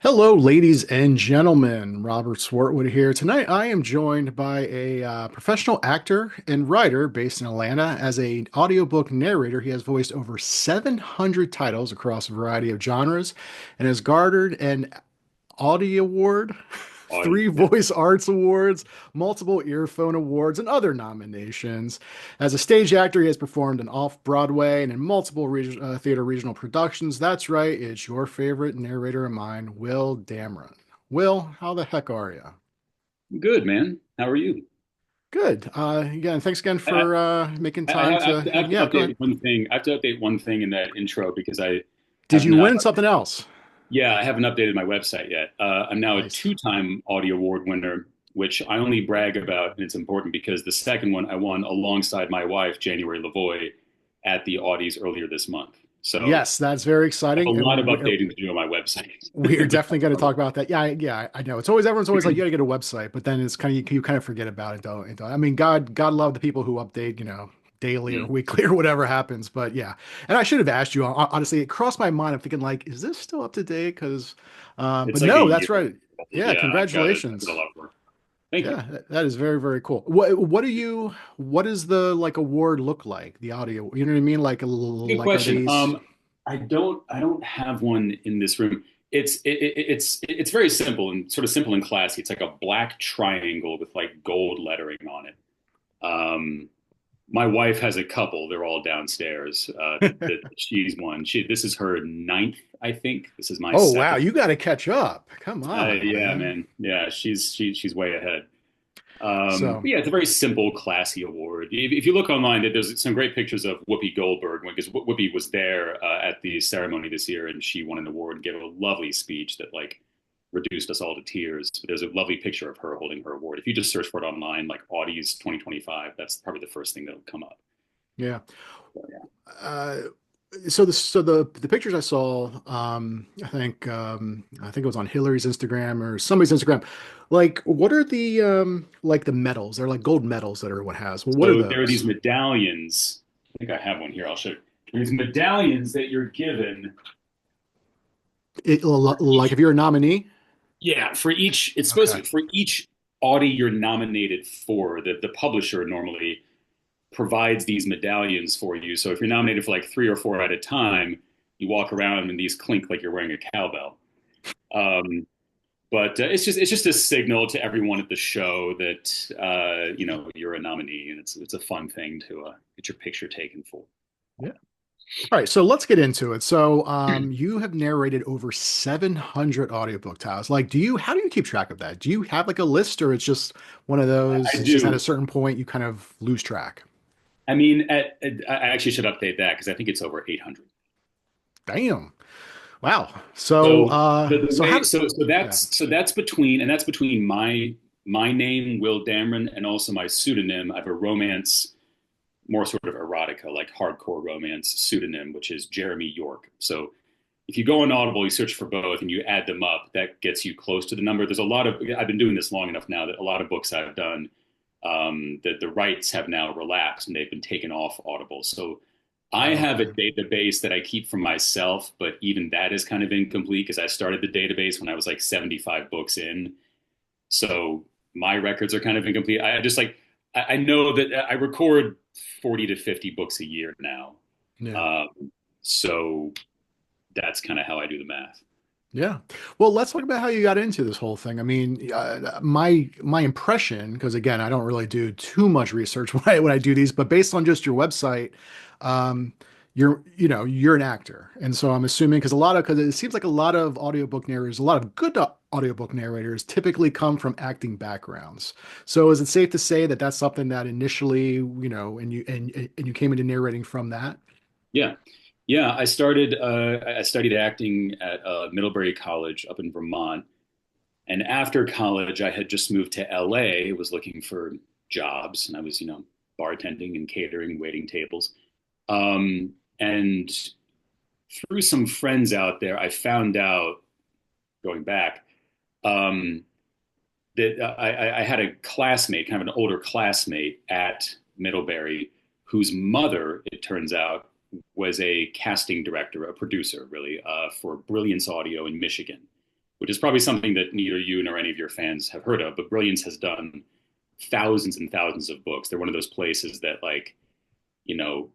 Hello, ladies and gentlemen. Robert Swartwood here. Tonight, I am joined by a professional actor and writer based in Atlanta. As a audiobook narrator, he has voiced over 700 titles across a variety of genres and has garnered an Audie Award, Audie, three yeah. Voice Arts Awards, multiple Earphone Awards, and other nominations. As a stage actor, he has performed in Off-Broadway and in multiple theater regional productions. That's right, it's your favorite narrator of mine, Will Damron. Will, how the heck are you? Good, man. How are you? Good. Again, thanks again I, for making I time have to, I have to yeah, go ahead. update one thing. I have to update one thing in that intro because I Did have you not. win something else? Yeah, I haven't updated my website yet. I'm now a Nice. two-time Audie Award winner, which I only brag about, and it's important because the second one I won alongside my wife, January Lavoie, at the Audies earlier this month. So Yes, that's very I have a exciting. lot of updating to do on my website. We are definitely going to talk about that. Yeah, I know. It's always everyone's always like, you got to get a website, but then it's kind of you kind of forget about it, though. I mean, God love the people who update, daily or Mm. weekly or whatever happens. But yeah, and I should have asked you. Honestly, it crossed my mind. I'm thinking like, is this still up to date? Because, It's but like a no, that's year. right. Yeah, Yeah, I've got a congratulations. lot of work. Thank you. Yeah, that is very, very cool. What do you? What does the like award look like? The audio, you know what I mean? Good Like are question. these? I don't have one in this room. It's very simple and sort of simple and classy. It's like a black triangle with like gold lettering on it. Um, my wife has a couple. They're all downstairs. That she's one. This is her ninth, I think. This is my Oh wow, second. you got to catch up. Come on, Yeah, man. man. Yeah, she's way ahead. So. But yeah, it's a very simple, classy award. If you look online, there's some great pictures of Whoopi Goldberg because Whoopi was there at the ceremony this year, and she won an award and gave a lovely speech that like reduced us all to tears. But there's a lovely picture of her holding her award. If you just search for it online, like Audie's 2025, that's probably the first thing that'll come up. Yeah. So, yeah. Uh, so the pictures I saw, I think it was on Hillary's Instagram or somebody's Instagram. Like, what are the like the medals? They're like gold medals that everyone has. Well, what are So there are these those? medallions. I think I have one here. I'll show you. These medallions that you're given. Like if you're a nominee? Yeah, for each, it's supposed Okay. to be for each Audie you're nominated for, the publisher normally provides these medallions for you. So if you're nominated for like three or four at a time, you walk around and these clink like you're wearing a cowbell. Um, but it's just a signal to everyone at the show that you're a nominee, and it's a fun thing to get your picture taken for. Yeah. All right, so let's get into it. So, you have narrated over 700 audiobook titles. Like, how do you keep track of that? Do you have like a list or it's just one of those, I it's just at a do. certain point you kind of lose track? I mean, I actually should update that because I think it's over 800. Damn. Wow. So, So the so how way do, so yeah. that's between my name Will Damron and also my pseudonym. I have a romance, more sort of erotica, like hardcore romance pseudonym, which is Jeremy York. So if you go on Audible, you search for both and you add them up, that gets you close to the number. There's a lot of I've been doing this long enough now that a lot of books I've done that the rights have now relapsed and they've been taken off Audible. So I have a Okay. database that I keep for myself, but even that is kind of incomplete because I started the database when I was like 75 books in. So my records are kind of incomplete. I just like, I know that I record 40 to 50 books a year now. Yeah. Um, so that's kind of how I do the math. Yeah. Well, let's talk about how you got into this whole thing. I mean, my impression, because again, I don't really do too much research when I do these, but based on just your website, um, you're an actor, and so I'm assuming because it seems like a lot of audiobook narrators, a lot of good audiobook narrators, typically come from acting backgrounds. So, is it safe to say that that's something that initially, and you came into narrating from that? Yeah. Yeah. I studied acting at Middlebury College up in Vermont. And after college, I had just moved to LA, was looking for jobs, and I was, bartending and catering and waiting tables. And through some friends out there, I found out going back um, that I had a classmate, kind of an older classmate at Middlebury, whose mother, it turns out, was a casting director, a producer, really, for Brilliance Audio in Michigan. which is probably something that neither you nor any of your fans have heard of. But Brilliance has done thousands and thousands of books. They're one of those places that, like, you know,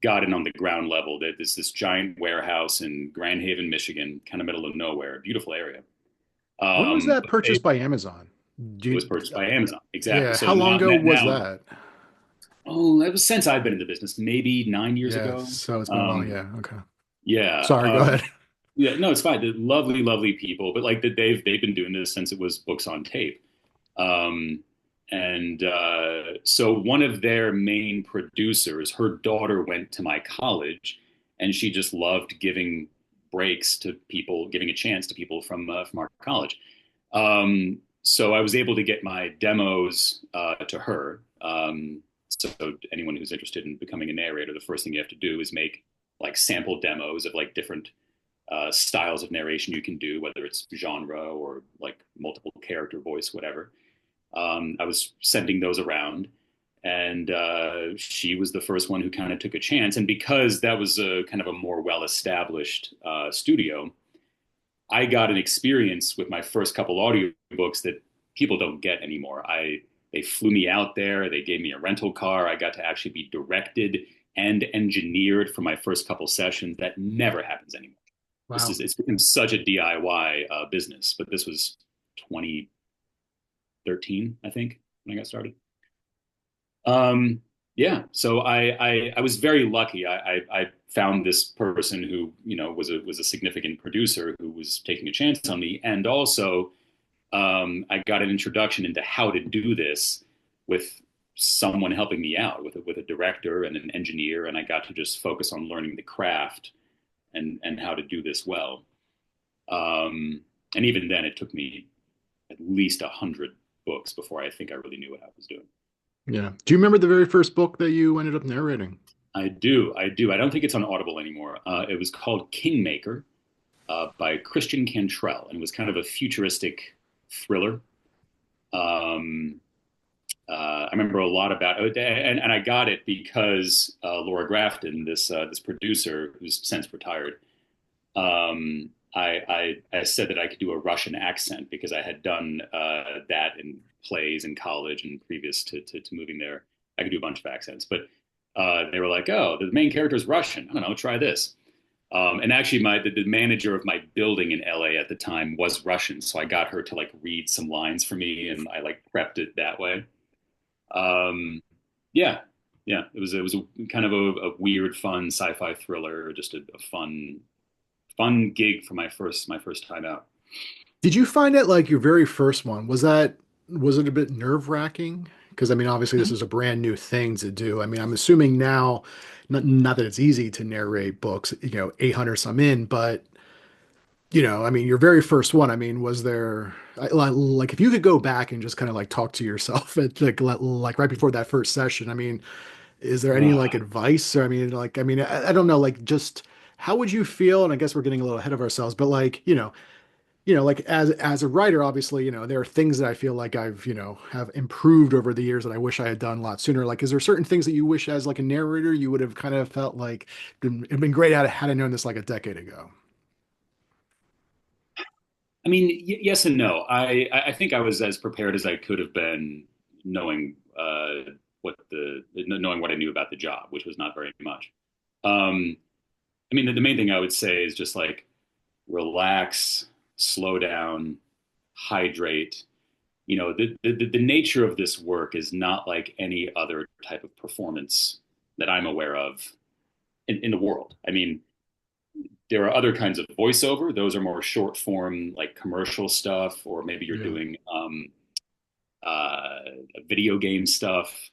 got in on the ground level. That there's this giant warehouse in Grand Haven, Michigan, kind of middle of nowhere, beautiful area. When was that They, purchased by Amazon? Do it you, was purchased by Amazon, exactly. yeah, So how long now, ago was now, that? oh, that was since I've been in the business, maybe 9 years Yeah, ago. so it's been a while. Um, Yeah, okay. yeah, Sorry, go ahead. yeah, no, it's fine. They're lovely, lovely people, but like that they've been doing this since it was books on tape. Um, and so one of their main producers, her daughter went to my college, and she just loved giving breaks to people, giving a chance to people from our college. So I was able to get my demos to her. So anyone who's interested in becoming a narrator, the first thing you have to do is make like sample demos of like different styles of narration you can do, whether it's genre or like multiple character voice, whatever. I was sending those around, and she was the first one who kind of took a chance. And because that was a kind of a more well-established studio, I got an experience with my first couple audiobooks that people don't get anymore. They flew me out there. They gave me a rental car. I got to actually be directed and engineered for my first couple sessions. That never happens anymore. Wow. It's become such a DIY business, but this was 2013, I think, when I got started. Yeah, so I was very lucky. I found this person who was a significant producer who was taking a chance on me, and also I got an introduction into how to do this with someone helping me out with a director and an engineer, and I got to just focus on learning the craft and how to do this well. And even then, it took me at least 100 books before I think I really knew what I was doing. Yeah. Do you remember the very first book that you ended up narrating? I do. I do. I don't think it's on Audible anymore. It was called Kingmaker by Christian Cantrell, and it was kind of a futuristic thriller. Um, I remember a lot about it, and I got it because Laura Grafton, this producer who's since retired, I said that I could do a Russian accent because I had done that in plays in college and previous to moving there. I could do a bunch of accents, but they were like, "Oh, the main character is Russian. I don't know, try this." And actually, the manager of my building in LA at the time was Russian, so I got her to like read some lines for me, and I like prepped it that way. Um, yeah, yeah, it was a kind of a weird, fun sci-fi thriller, just a fun gig for my first time out. Did you find it like your very first one? Was it a bit nerve-wracking? Because I mean, obviously this is a brand new thing to do. I mean, I'm assuming now, not that it's easy to narrate books, 800 some in, but I mean, your very first one, I mean, was there like if you could go back and just kind of like talk to yourself at like right before that first session, I mean, is there any like Uh, advice? Or I mean, I don't know, like just how would you feel? And I guess we're getting a little ahead of ourselves, but like, like as a writer, obviously, there are things that I feel like I've, have improved over the years that I wish I had done a lot sooner. Like, is there certain things that you wish as like a narrator you would have kind of felt like it'd been great had I known this like a decade ago? I mean, yes and no. I think I was as prepared as I could have been, knowing knowing what I knew about the job, which was not very much. Um, I mean, the main thing I would say is just like relax, slow down, hydrate. The nature of this work is not like any other type of performance that I'm aware of in the world. I mean, there are other kinds of voiceover. Those are more short form, like commercial stuff, or maybe you're Yeah. doing video game stuff.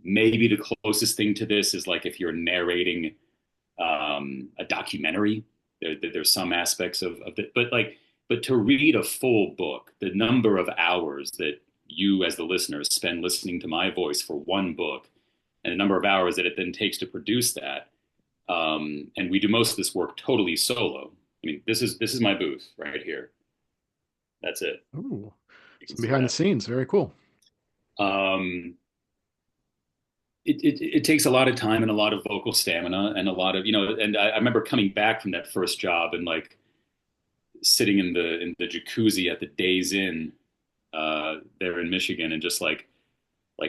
Maybe the closest thing to this is like if you're narrating a documentary. There's some aspects of it, but to read a full book, the number of hours that you as the listener spend listening to my voice for one book, and the number of hours that it then takes to produce that, and we do most of this work totally solo. I mean, this is my booth right here. That's it. Ooh, You can some see behind the that. scenes. Very cool. Um, it takes a lot of time and a lot of vocal stamina and a lot of and I remember coming back from that first job and like sitting in the jacuzzi at the Days Inn there in Michigan, and just like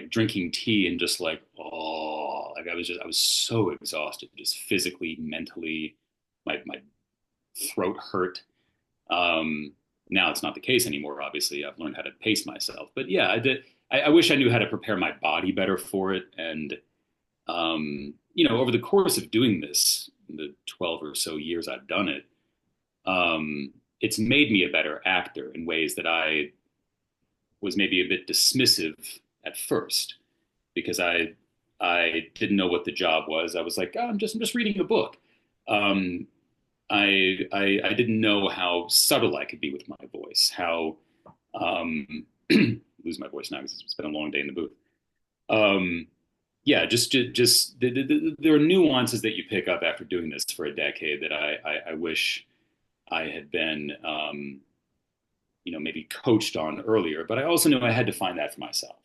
drinking tea, and just like, oh, like I was so exhausted, just physically, mentally, my throat hurt. Um, Now it's not the case anymore. Obviously, I've learned how to pace myself. But yeah, I did. I wish I knew how to prepare my body better for it. And over the course of doing this, the 12 or so years I've done it, it's made me a better actor in ways that I was maybe a bit dismissive at first, because I didn't know what the job was. I was like, oh, I'm just reading a book. Um, I didn't know how subtle I could be with my voice, how lose my voice now because it's been a long day in the booth. Um, yeah, there are nuances that you pick up after doing this for a decade that I wish I had been maybe coached on earlier, but I also knew I had to find that for myself.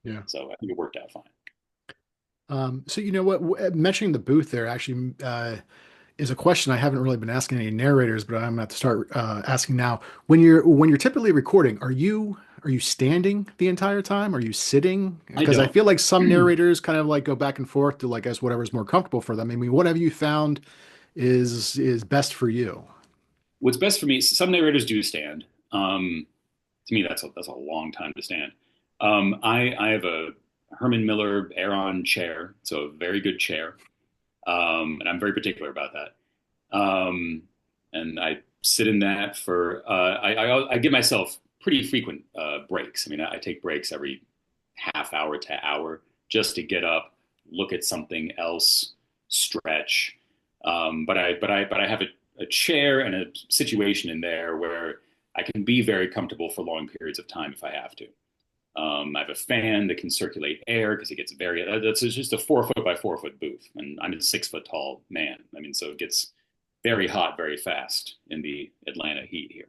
Yeah. So I think it worked out fine. So you know what, mentioning the booth there actually is a question I haven't really been asking any narrators, but I'm gonna have to start asking now. When you're typically recording, are you standing the entire time? Are you sitting? I Because I don't. feel like some narrators kind of like go back and forth to like guess whatever's more comfortable for them. I mean, what have you found is best for you? What's best for me, some narrators do stand. To me, that's a long time to stand. I have a Herman Miller Aeron chair, so a very good chair, and I'm very particular about that. And I sit in that for I give myself pretty frequent breaks. I mean, I take breaks every half hour to hour just to get up, look at something else, stretch. But I have a chair and a situation in there where I can be very comfortable for long periods of time if I have to. I have a fan that can circulate air because it gets very. That's just a 4 foot by 4 foot booth, and I'm a 6 foot tall man. I mean, so it gets very hot very fast in the Atlanta heat here.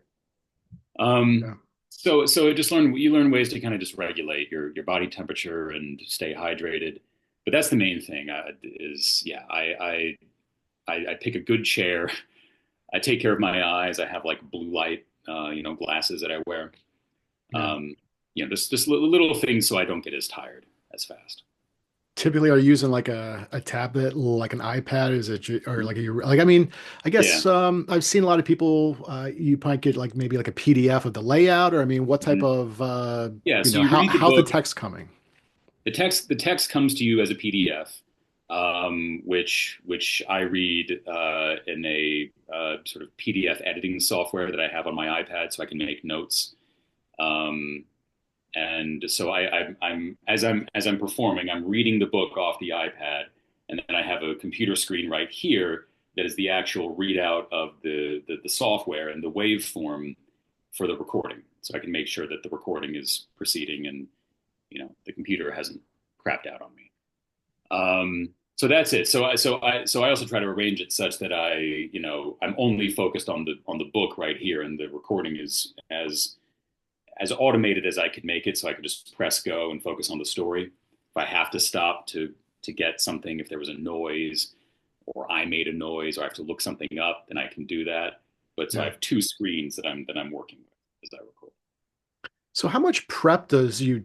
Um, Yeah. so you learn ways to kind of just regulate your body temperature and stay hydrated. But that's the main thing. Is yeah, I pick a good chair. I take care of my eyes. I have like blue light, glasses that I wear. Yeah. Um, just little things so I don't get as tired as fast. Typically, are you using like a tablet, like an iPad? Is it or like I mean, I Yeah. guess I've seen a lot of people. You might get like maybe like a PDF of the layout, or I mean, what type Mhm. of Yeah. So you how read the how's the book. text coming? The text comes to you as a PDF, which I read in a sort of PDF editing software that I have on my iPad, so I can make notes. Um, and so I'm performing, I'm reading the book off the iPad, and then I have a computer screen right here that is the actual readout of the software and the waveform for the recording, so I can make sure that the recording is proceeding, and the computer hasn't crapped out on me. So that's it. So I also try to arrange it such that I'm only focused on the book right here, and the recording is as automated as I could make it, so I could just press go and focus on the story. If I have to stop to get something, if there was a noise, or I made a noise, or I have to look something up, then I can do that. But so I Yeah. have two screens that I'm working with as I record. So how much prep do you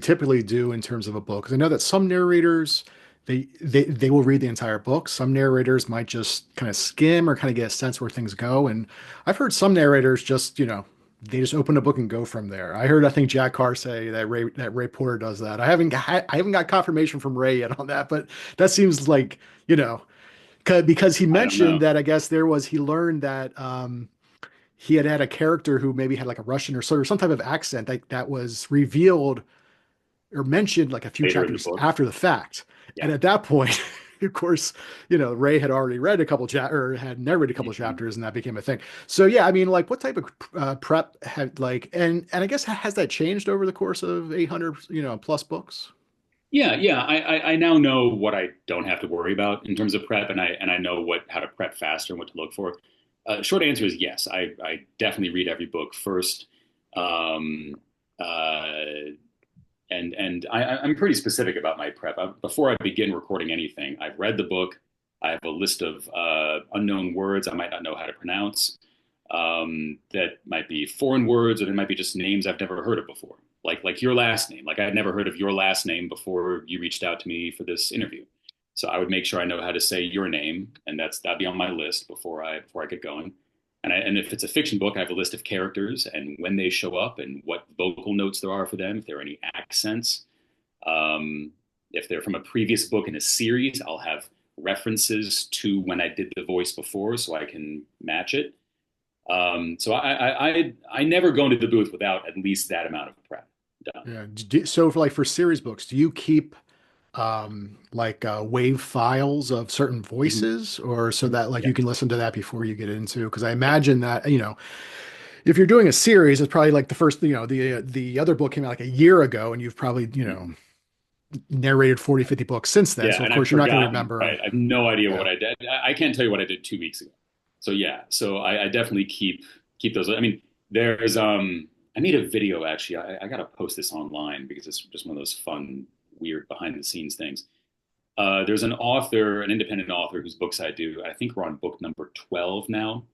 typically do in terms of a book? Because I know that some narrators they will read the entire book. Some narrators might just kind of skim or kind of get a sense where things go. And I've heard some narrators just, they just open a book and go from there. I think Jack Carr say that Ray Porter does that. I haven't got confirmation from Ray yet on that, but that seems like, you know, because he I don't mentioned know. that I guess he learned that he had had a character who maybe had like a Russian or some type of accent that was revealed or mentioned like a few Later in the chapters book. after the fact. Yeah. And at that point, of course, Ray had already read a couple or had narrated a couple Mhm. chapters, and that became a thing. So yeah, I mean, like, what type of prep had like, and I guess has that changed over the course of 800 plus books? Yeah, yeah. I now know what I don't have to worry about in terms of prep, and I know how to prep faster and what to look for. Short answer is yes. I definitely read every book first, um, uh, and I'm pretty specific about my prep. Before I begin recording anything, I've read the book. I have a list of unknown words I might not know how to pronounce. that might be foreign words, or there might be just names I've never heard of before. Like your last name. Like I had never heard of your last name before you reached out to me for this interview. So I would make sure I know how to say your name, and that'd be on my list before I get going. And if it's a fiction book, I have a list of characters and when they show up and what vocal notes there are for them, if there are any accents. Um, if they're from a previous book in a series, I'll have references to when I did the voice before, so I can match it. So I never go into the booth without at least that amount of prep done. Yeah. So for like for series books, do you keep like wave files of certain Mhm. voices, or so that like Yeah, you can listen to that before you get into? Because I imagine that, if you're doing a series, it's probably like the first, the other book came out like a year ago, and you've probably, narrated 40, 50 books since then. yeah, So of and I've course you're not going to forgotten. remember. Right, I have no idea Yeah. what I did. I can't tell you what I did 2 weeks ago. So yeah, so I definitely keep those. I mean, there's I made a video actually. I got to post this online because it's just one of those fun, weird behind the scenes things. There's an author, an independent author whose books I do. I think we're on book number 12 now.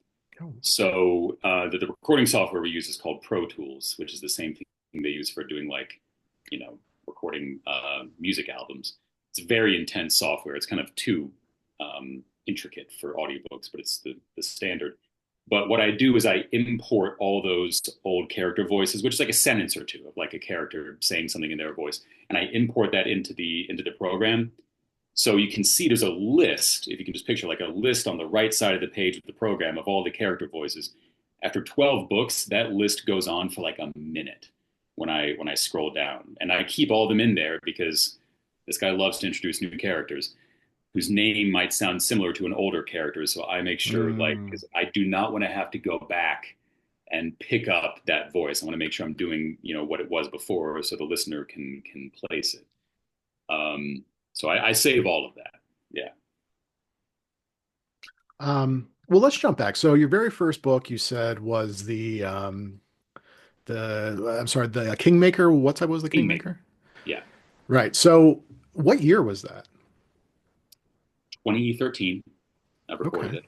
Oh, So the recording software we use is called Pro Tools, which is the same thing they use for doing like, recording music albums. It's very intense software. It's kind of too intricate for audiobooks, but it's the standard. But what I do is I import all those old character voices, which is like a sentence or two of like a character saying something in their voice, and I import that into the program. So you can see there's a list, if you can just picture like a list on the right side of the page of the program of all the character voices. After 12 books, that list goes on for like a minute when I scroll down. And I keep all of them in there because this guy loves to introduce new characters whose name might sound similar to an older character. So I make sure, like, mm. because I do not want to have to go back and pick up that voice. I want to make sure I'm doing, what it was before, so the listener can place it. Um, so I save all of that. Yeah. Well, let's jump back. So your very first book you said was I'm sorry, the Kingmaker. What type was the Kingmaker. Kingmaker? Yeah. Right. So what year was that? 2013. I've recorded Okay. it.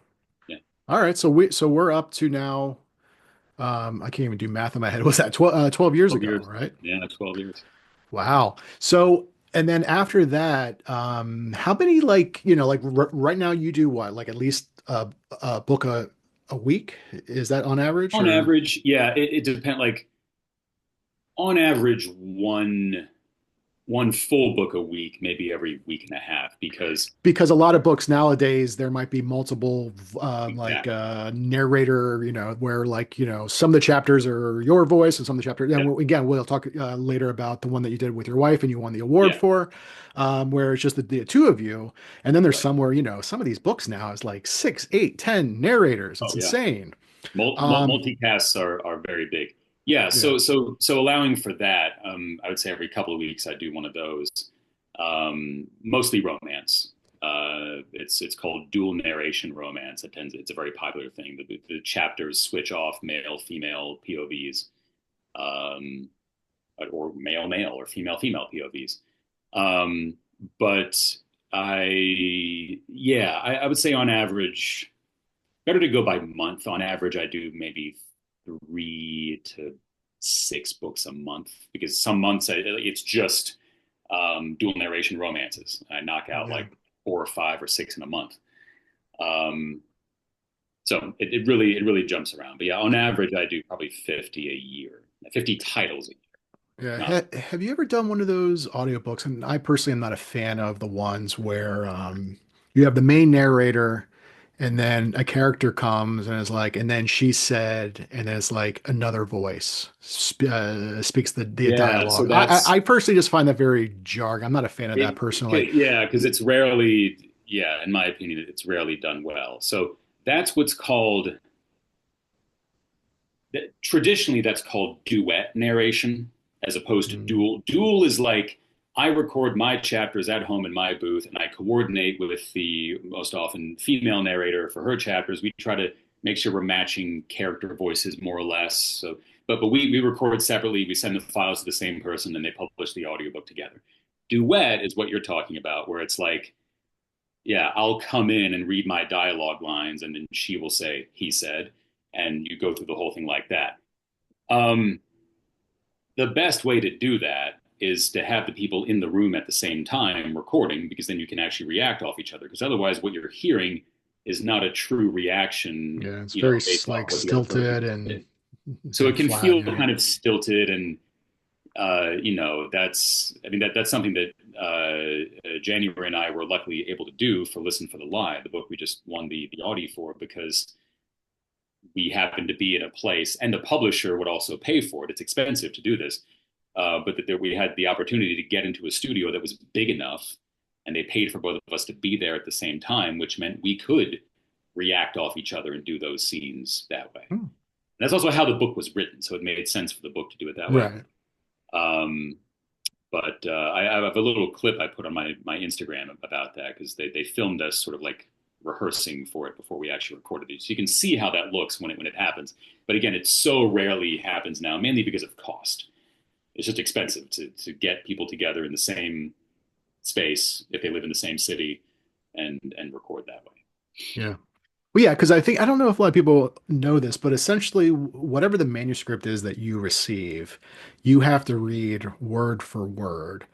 Yeah. All right. So we're up to now. I can't even do math in my head. Was that 12 years 12 ago, years. right? Yeah. 12 years. Wow. So, and then after that, how many like, like right now you do what? Like at least a book a week? Is that on average On or? average, yeah, it depends. Like on average, one full book a week, maybe every week and a half, because Because a lot of books nowadays there might be multiple like exactly. narrator, where like some of the chapters are your voice and some of the chapters, Yeah. and again we'll talk later about the one that you did with your wife and you won the award Yeah. for, where it's just the two of you. And then there's Right. somewhere, some of these books now is like 6, 8, 10 narrators. It's Oh yeah. insane. um Multicasts are very big. Yeah, yeah. so allowing for that, I would say every couple of weeks I do one of those. Mostly romance. It's called dual narration romance. It's a very popular thing. The chapters switch off male female POVs, um, or male male or female female POVs. Um, but I would say on average better to go by month. On average, I do maybe 3 to 6 books a month because some months it's just dual narration romances. I knock out Yeah. like 4 or 5 or 6 in a month. Um, so it really jumps around. But yeah, on average, I do probably 50 a year, 50 titles a year. Yeah. Not Have you ever done one of those audiobooks? And I personally am not a fan of the ones where you have the main narrator and then a character comes and is like, and then she said, and then it's like another voice speaks the yeah. So dialogue. I personally just find that very jarring. I'm not a fan of that personally. yeah, because it's rarely, yeah, in my opinion, it's rarely done well. So that's what's called traditionally that's called duet narration as opposed to Mm, dual. Dual is like I record my chapters at home in my booth and I coordinate with the most often female narrator for her chapters. We try to make sure we're matching character voices more or less. So but we record separately, we send the files to the same person and they publish the audiobook together. Duet is what you're talking about, where it's like, yeah, I'll come in and read my dialogue lines and then she will say, he said. and you go through the whole thing like that. Um, the best way to do that is to have the people in the room at the same time recording, because then you can actually react off each other. Because otherwise, what you're hearing is not a true reaction, Yeah, it's you know, very based off like what the other person stilted did. So it and can flat. feel Yeah. kind of stilted, and you know, I mean, that's something that January and I were luckily able to do for Listen for the Lie, the book we just won the Audie for, because we happened to be in a place, and the publisher would also pay for it. It's expensive to do this, but that there, we had the opportunity to get into a studio that was big enough, and they paid for both of us to be there at the same time, which meant we could react off each other and do those scenes that way. Hmm. And that's also how the book was written, so it made sense for the book to do it that way. Right. Um, but I have a little clip I put on my Instagram about that, because they filmed us sort of like rehearsing for it before we actually recorded it. So you can see how that looks when it happens. But again, it so rarely happens now, mainly because of cost. It's just expensive to get people together in the same space if they live in the same city and record that way. Yeah. Well, yeah, because I don't know if a lot of people know this, but essentially, whatever the manuscript is that you receive, you have to read word for word.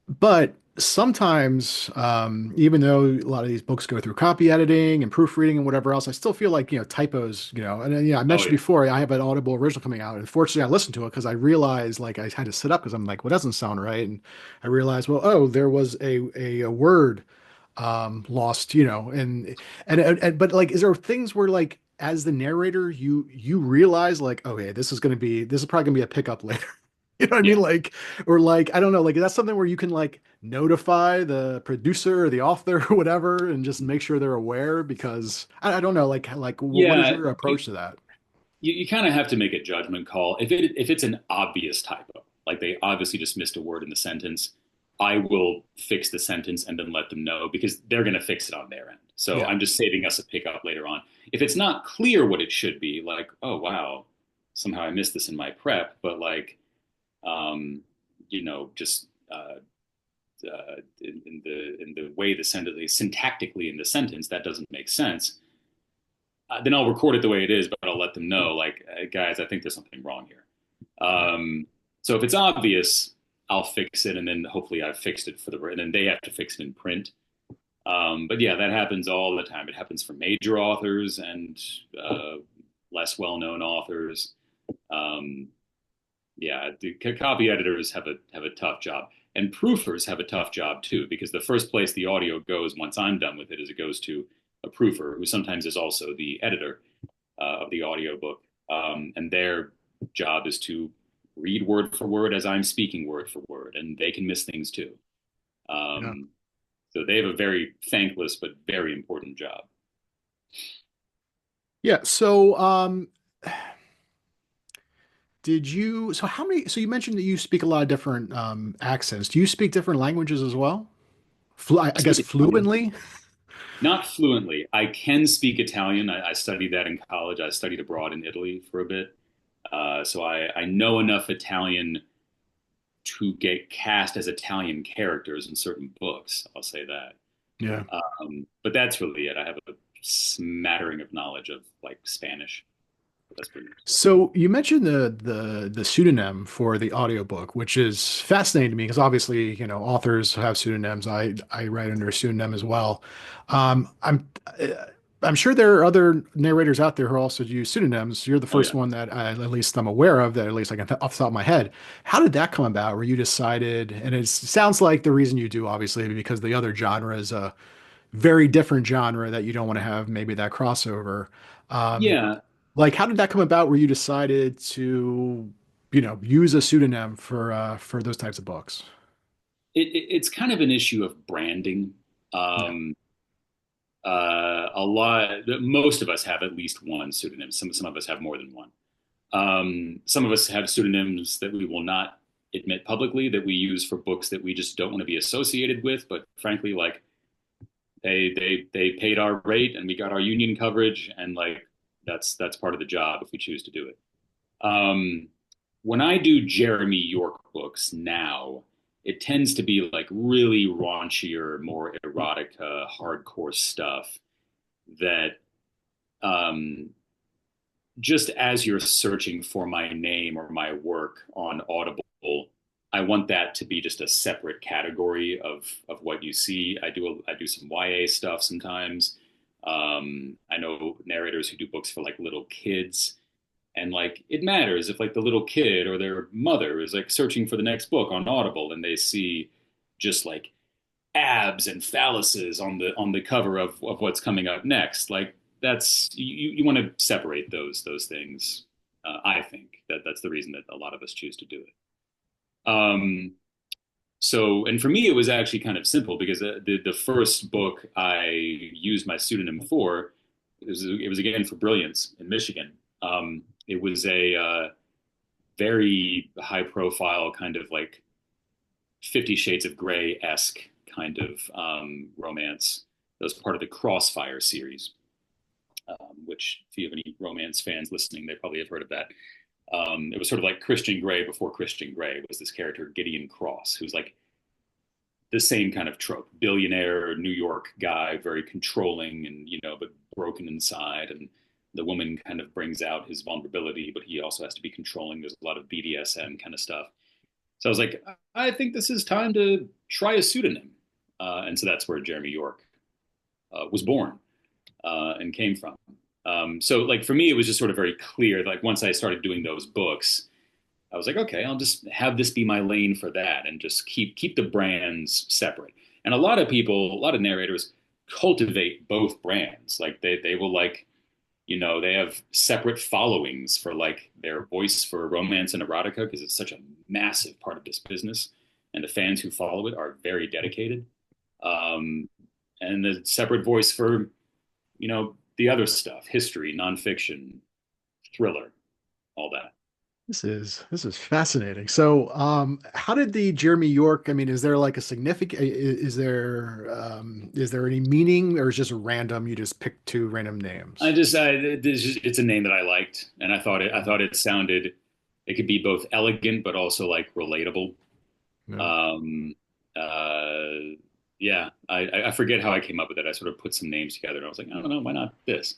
But sometimes, even though a lot of these books go through copy editing and proofreading and whatever else, I still feel like, typos, and then, I Oh mentioned yeah, before, I have an Audible original coming out. And fortunately, I listened to it because I realized, like, I had to sit up because I'm like, well, doesn't sound right. And I realized, well, oh, there was a word lost, but like, is there things where, like, as the narrator, you realize, like, okay, this is probably gonna be a pickup later. You know what I yeah. mean? Like, or like, I don't know, like, that's something where you can, like, notify the producer or the author or whatever and just make sure they're aware, because I don't know, like what is Yeah, your approach to that? you kind of have to make a judgment call. If it's an obvious typo, like they obviously just missed a word in the sentence, I will fix the sentence and then let them know, because they're going to fix it on their end. So Yeah. I'm just saving us a pickup later on. If it's not clear what it should be, like, oh wow, somehow I missed this in my prep, but like, um, you know, just in the way the sentence syntactically in the sentence that doesn't make sense, then I'll record it the way it is, but I'll let them know, like, hey, guys, I think there's something wrong here. Right. So if it's obvious, I'll fix it, and then hopefully I've fixed it and then they have to fix it in print. But yeah, that happens all the time. It happens for major authors and uh, less well-known authors. Um, yeah, the copy editors have a tough job, and proofers have a tough job too, because the first place the audio goes once I'm done with it is it goes to a proofer, who sometimes is also the editor of the audiobook, and their job is to read word for word as I'm speaking word for word, and they can miss things too. Yeah. Um, so they have a very thankless but very important job. Yeah. So, so you mentioned that you speak a lot of different accents. Do you speak different languages as well? I I guess speak Italian. fluently? Not fluently. I can speak Italian. I studied that in college. I studied abroad in Italy for a bit. So I know enough Italian to get cast as Italian characters in certain books. I'll say that. Yeah. But that's really it. I have a smattering of knowledge of like Spanish. But that's pretty much it. So you mentioned the pseudonym for the audiobook, which is fascinating to me because obviously, authors have pseudonyms. I write under a pseudonym as well. Uh, I'm sure there are other narrators out there who also use pseudonyms. You're the Oh first yeah. one that at least I'm aware of, that at least I can off the top of my head. How did that come about? Where you decided, and it sounds like the reason you do, obviously, because the other genre is a very different genre that you don't want to have maybe that crossover. Um, Yeah. like, how did that come about where you decided to, use a pseudonym for those types of books? It's kind of an issue of branding. Yeah. Um, most of us have at least one pseudonym. Some of us have more than one. Some of us have pseudonyms that we will not admit publicly, that we use for books that we just don't want to be associated with. But frankly, like they paid our rate and we got our union coverage, and like that's part of the job if we choose to do it. Um, when I do Jeremy York books now, it tends to be like really raunchier, more erotica, hardcore stuff that um, just as you're searching for my name or my work on Audible, I want that to be just a separate category of what you see. I do some YA stuff sometimes. I know narrators who do books for like little kids, and like it matters if like the little kid or their mother is like searching for the next book on Audible and they see just like abs and phalluses on the cover of what's coming up next. Like that's you want to separate those things. I think that's the reason that a lot of us choose to do it. Um, so, and for me, it was actually kind of simple because the first book I used my pseudonym for it was again for Brilliance in Michigan. It was a very high profile kind of like 50 Shades of Grey esque kind of romance. That was part of the Crossfire series, which if you have any romance fans listening, they probably have heard of that. It was sort of like Christian Grey before Christian Grey was this character Gideon Cross, who's like the same kind of trope: billionaire New York guy, very controlling and but broken inside. And the woman kind of brings out his vulnerability, but he also has to be controlling. There's a lot of BDSM kind of stuff. So I was like, I think this is time to try a pseudonym. And so that's where Jeremy York was born and came from. So like for me, it was just sort of very clear. Like once I started doing those books, I was like, okay, I'll just have this be my lane for that, and just keep the brands separate. And a lot of people, a lot of narrators cultivate both brands. Like they will like, they have separate followings for like their voice for romance and erotica because it's such a massive part of this business, and the fans who follow it are very dedicated. Um, and the separate voice for, the other stuff: history, nonfiction, thriller, all that. This is fascinating. So, how did the Jeremy York? I mean, is there like a significant? Is there any meaning, or is it just random? You just pick two random names. It's a name that I liked, and I thought it sounded, it could be both elegant but also like relatable. No. Um, uh, yeah, I forget how I came up with it. I sort of put some names together, and I was like, I don't know, why not this?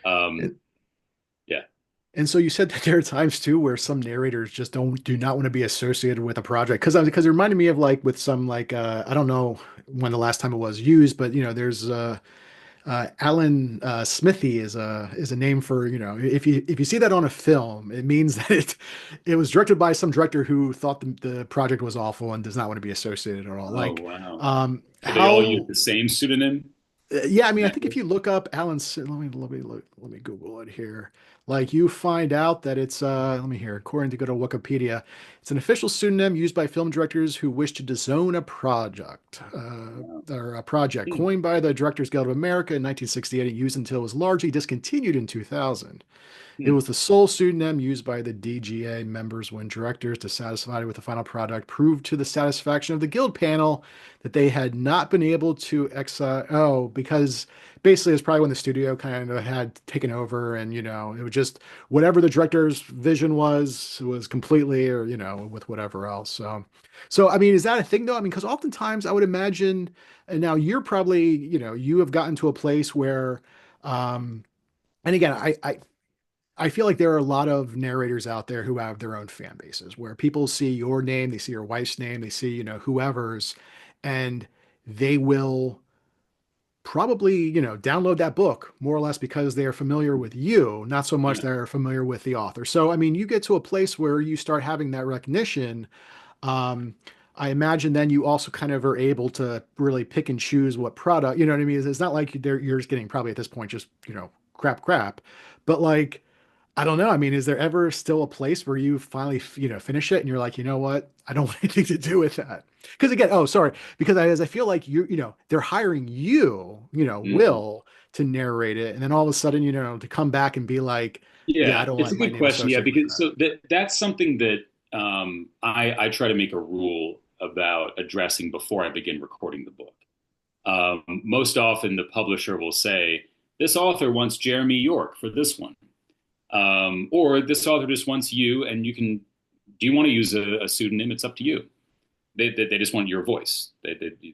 Um, And, yeah. and so you said that there are times too where some narrators just do not want to be associated with a project because it reminded me of like with some like I don't know when the last time it was used, but there's Alan Smithy is a name for if you see that on a film, it means that it was directed by some director who thought the project was awful and does not want to be associated at all. Oh Like wow. So they all use how the same pseudonym yeah, I in mean, I that think if case? you look up let me Google it here. Like you find out that it's let me hear, according to go to Wikipedia, it's an official pseudonym used by film directors who wish to disown a project Wow. or a project Hmm. coined by the Directors Guild of America in 1968 and used until it was largely discontinued in 2000. It Hmm. was the sole pseudonym used by the DGA members when directors, dissatisfied with the final product, proved to the satisfaction of the guild panel that they had not been able to exile. Oh, because basically it's probably when the studio kind of had taken over, and it was just whatever the director's vision was completely, or with whatever else. So I mean, is that a thing though? I mean, because oftentimes I would imagine, and now you're probably you have gotten to a place where. Um, and again, I feel like there are a lot of narrators out there who have their own fan bases where people see your name, they see your wife's name, they see, whoever's, and they will probably, download that book more or less because they are familiar with you, not so much Yeah. they're familiar with the author. So, I mean, you get to a place where you start having that recognition. Um, I imagine then you also kind of are able to really pick and choose what product, you know what I mean? It's not like you're just getting probably at this point just, crap, but like, I don't know. I mean, is there ever still a place where you finally, finish it and you're like, you know what? I don't want anything to do with that. Because again, oh, sorry, because as I feel like they're hiring you, Mhm. Will, to narrate it, and then all of a sudden, to come back and be like, yeah, I Yeah, don't it's a want my good name question. Yeah, associated with because that. so that's something that I try to make a rule about addressing before I begin recording the book. Most often, the publisher will say, "This author wants Jeremy York for this one," or "This author just wants you, and you can. Do you want to use a pseudonym? It's up to you." They just want your voice.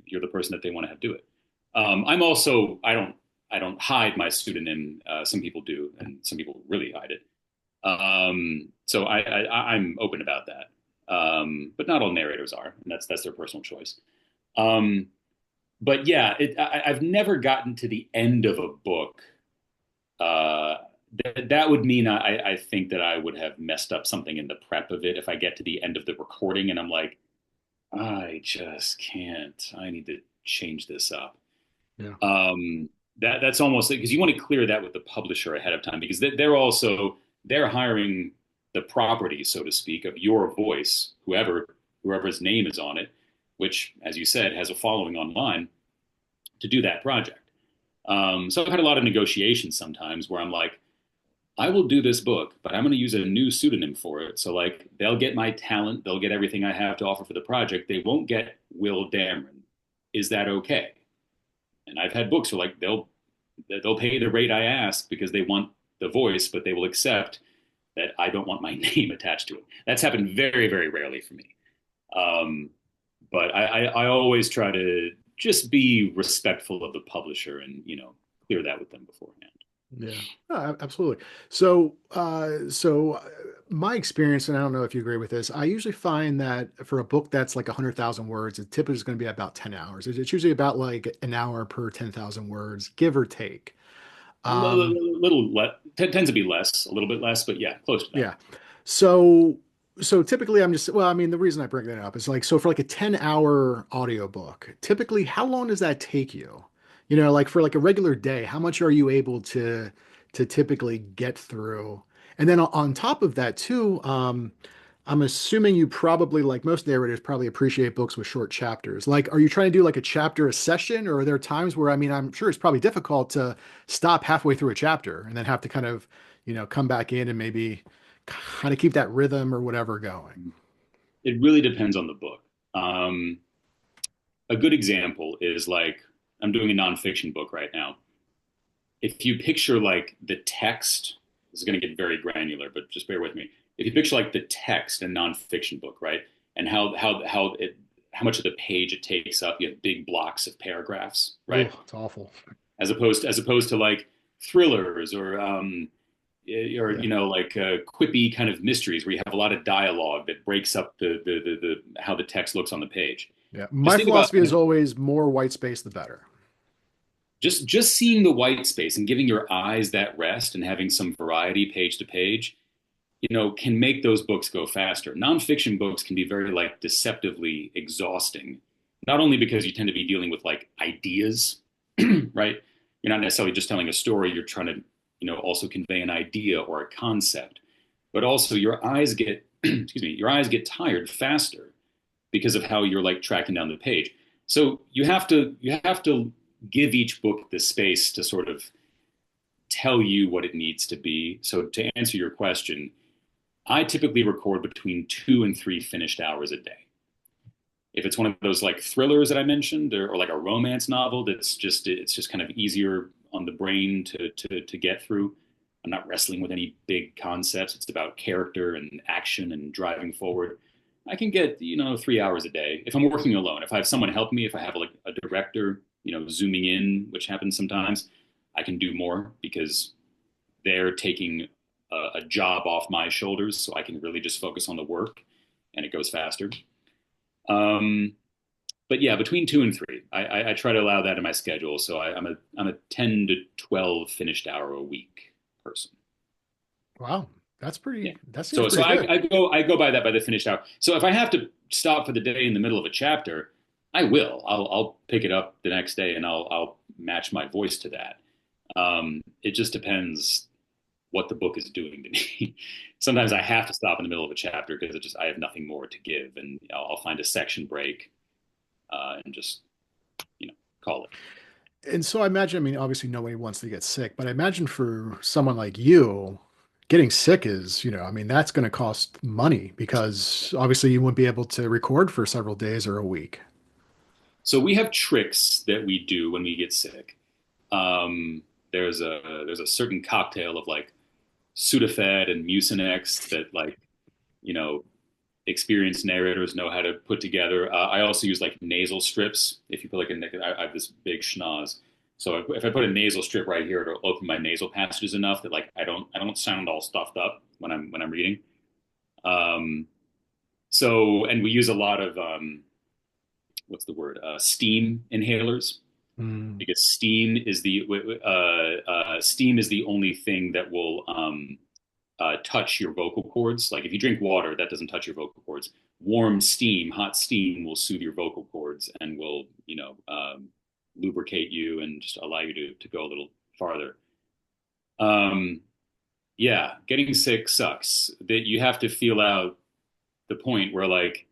You're the person that they want to have do it. I'm also I don't I don't hide my pseudonym. Some people do, and some people really hide it. So I'm open about that. But not all narrators are, and that's their personal choice. Um, but yeah, I've never gotten to the end of a book. Uh, that would mean I think that I would have messed up something in the prep of it if I get to the end of the recording and I'm like, I just can't. I need to change this up. Yeah. That's almost because you want to clear that with the publisher ahead of time because they're also they're hiring the property, so to speak, of your voice, whoever's name is on it, which, as you said, has a following online to do that project. So I've had a lot of negotiations sometimes where I'm like, I will do this book, but I'm going to use a new pseudonym for it. So like they'll get my talent, they'll get everything I have to offer for the project. They won't get Will Damron. Is that okay? And I've had books where like they'll pay the rate I ask because they want the voice, but they will accept that I don't want my name attached to it. That's happened very, very rarely for me. Um, but I always try to just be respectful of the publisher and clear that with them beforehand. Yeah, no, absolutely. So my experience, and I don't know if you agree with this, I usually find that for a book that's like 100,000 words, it typically is going to be about 10 hours. It's usually about like an hour per 10,000 words, give or take. A Um, little less, tends to be less, a little bit less, but yeah, close to that. yeah. So so typically I'm just, well, I mean, the reason I bring that up is like, so for like a 10-hour audiobook, typically how long does that take you? Like for like a regular day, how much are you able to typically get through? And then on top of that too, I'm assuming you probably, like most narrators, probably appreciate books with short chapters. Like, are you trying to do like a chapter a session, or are there times where, I mean, I'm sure it's probably difficult to stop halfway through a chapter and then have to kind of, come back in and maybe kind of keep that rhythm or whatever going. It really depends on the book. A good example is like I'm doing a nonfiction book right now. If you picture like the text, this is going to get very granular, but just bear with me. If you picture like the text in a nonfiction book, right, and how much of the page it takes up, you have big blocks of paragraphs, right, Oh, it's awful. as opposed to like thrillers or Yeah. like quippy kind of mysteries where you have a lot of dialogue that breaks up the how the text looks on the page. Yeah. Just My think about philosophy is always more white space, the better. just seeing the white space and giving your eyes that rest and having some variety page to page, can make those books go faster. Nonfiction books can be very like deceptively exhausting, not only because you tend to be dealing with like ideas, right? You're not necessarily just telling a story, you're trying to, also convey an idea or a concept, but also your eyes get, excuse me, your eyes get tired faster because of how you're like tracking down the page. So you have to give each book the space to sort of tell you what it needs to be. So to answer your question, I typically record between 2 and 3 finished hours a day. If it's one of those like thrillers that I mentioned, or like a romance novel it's just kind of easier on the brain to get through. I'm not wrestling with any big concepts. It's about character and action and driving forward. I can get 3 hours a day if I'm working alone. If I have someone help me, if I have like a director zooming in, which happens sometimes, I can do more because they're taking a job off my shoulders, so I can really just focus on the work, and it goes faster. Um, but yeah, between 2 and 3, I try to allow that in my schedule. So I'm a 10 to 12 finished hour a week person. Wow. Yeah. That seems So pretty good. I go by that by the finished hour. So if I have to stop for the day in the middle of a chapter, I will. I'll pick it up the next day and I'll match my voice to that. It just depends what the book is doing to me. Sometimes I have to stop in the middle of a chapter because I have nothing more to give, and I'll find a section break and just call it. And so I imagine, I mean, obviously nobody wants to get sick, but I imagine for someone like you, getting sick is, I mean, that's going to cost money because obviously you wouldn't be able to record for several days or a week. So we have tricks that we do when we get sick. Um, there's a certain cocktail of like Sudafed and Mucinex that like you know experienced narrators know how to put together. I also use like nasal strips. If you put like I have this big schnoz. So if I put a nasal strip right here, it'll open my nasal passages enough that like I don't sound all stuffed up when I'm reading. Um, so and we use a lot of what's the word steam inhalers Mm. because steam is the only thing that will touch your vocal cords. Like if you drink water, that doesn't touch your vocal cords. Warm steam, hot steam will soothe your vocal cords and will, lubricate you and just allow you to go a little farther. Um, yeah, getting sick sucks. That you have to feel out the point where like